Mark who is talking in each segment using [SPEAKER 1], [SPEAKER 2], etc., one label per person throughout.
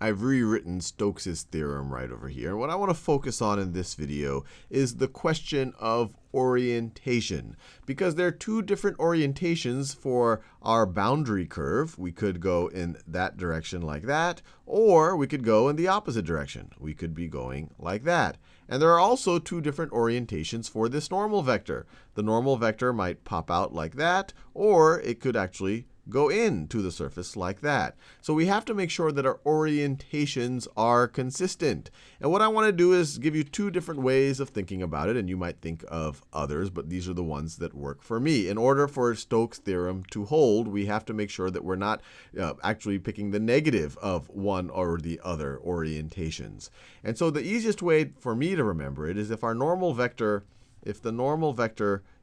[SPEAKER 1] I've rewritten Stokes' theorem right over here. What I want to focus on in this video is the question of orientation, because there are two different orientations for our boundary curve. We could go in that direction like that, or we could go in the opposite direction. We could be going like that. And there are also two different orientations for this normal vector. The normal vector might pop out like that, or it could actually go into the surface like that. So we have to make sure that our orientations are consistent. And what I want to do is give you two different ways of thinking about it. And you might think of others, but these are the ones that work for me. In order for Stokes' theorem to hold, we have to make sure that we're not actually picking the negative of one or the other orientations. And so the easiest way for me to remember it is if the normal vector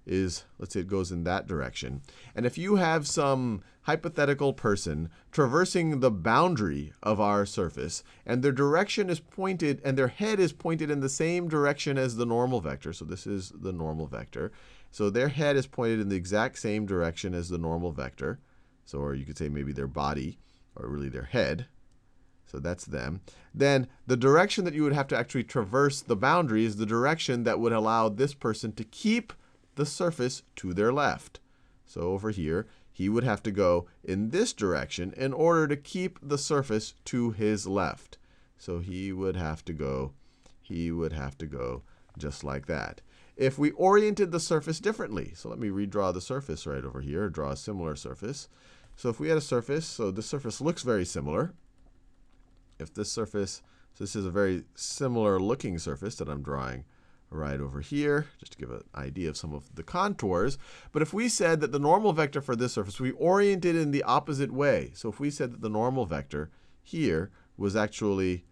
[SPEAKER 1] is, let's say it goes in that direction. And if you have some hypothetical person traversing the boundary of our surface, and their direction is pointed, and their head is pointed in the same direction as the normal vector. So this is the normal vector. So their head is pointed in the exact same direction as the normal vector. So, or you could say maybe their body, or really their head. So that's them. Then the direction that you would have to actually traverse the boundary is the direction that would allow this person to keep the surface to their left. So over here, he would have to go in this direction in order to keep the surface to his left. So he would have to go just like that. If we oriented the surface differently, so let me redraw the surface right over here, draw a similar surface. So if we had a surface, so this surface looks very similar. If this surface, so this is a very similar looking surface that I'm drawing right over here, just to give an idea of some of the contours. But if we said that the normal vector for this surface, we oriented in the opposite way. So if we said that the normal vector here was actually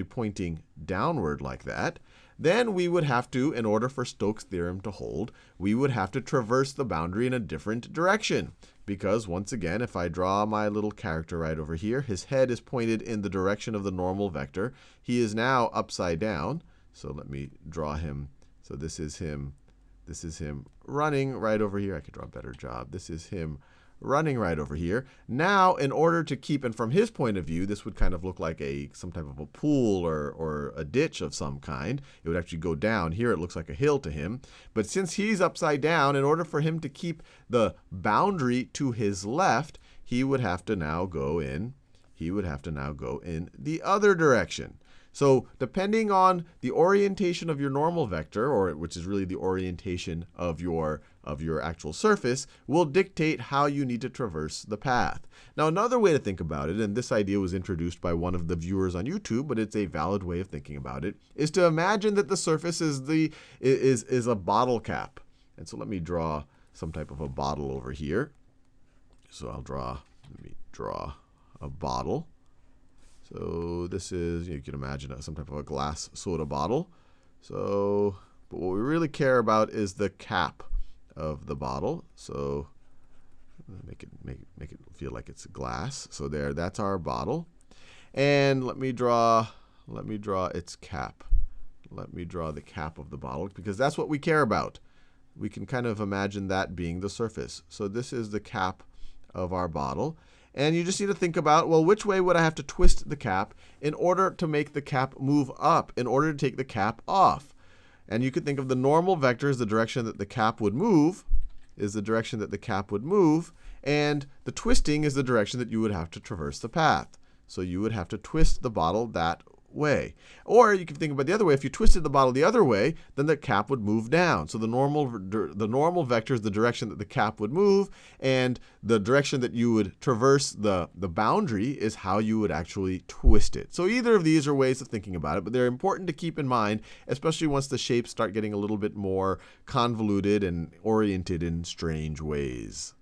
[SPEAKER 1] pointing downward like that, then we would have to, in order for Stokes' theorem to hold, we would have to traverse the boundary in a different direction. Because once again, if I draw my little character right over here, his head is pointed in the direction of the normal vector. He is now upside down. So let me draw him. So this is him running right over here. I could draw a better job. This is him running right over here. Now, in order to keep, and from his point of view, this would kind of look like some type of a pool or a ditch of some kind. It would actually go down. Here it looks like a hill to him. But since he's upside down, in order for him to keep the boundary to his left, he would have to now go in the other direction. So depending on the orientation of your normal vector, or which is really the orientation of your actual surface, will dictate how you need to traverse the path. Now, another way to think about it, and this idea was introduced by one of the viewers on YouTube, but it's a valid way of thinking about it, is to imagine that the surface is a bottle cap. And so let me draw some type of a bottle over here. So let me draw a bottle. So this is, you can imagine some type of a glass soda bottle. So, but what we really care about is the cap of the bottle. So make it feel like it's glass. So there, that's our bottle. And let me draw its cap. Let me draw the cap of the bottle, because that's what we care about. We can kind of imagine that being the surface. So this is the cap of our bottle. And you just need to think about, well, which way would I have to twist the cap in order to make the cap move up, in order to take the cap off? And you could think of the normal vector as the direction that the cap would move, and the twisting is the direction that you would have to traverse the path. So you would have to twist the bottle that way. Or you can think about the other way. If you twisted the bottle the other way, then the cap would move down. So the normal vector is the direction that the cap would move, and the direction that you would traverse the boundary is how you would actually twist it. So either of these are ways of thinking about it, but they're important to keep in mind, especially once the shapes start getting a little bit more convoluted and oriented in strange ways.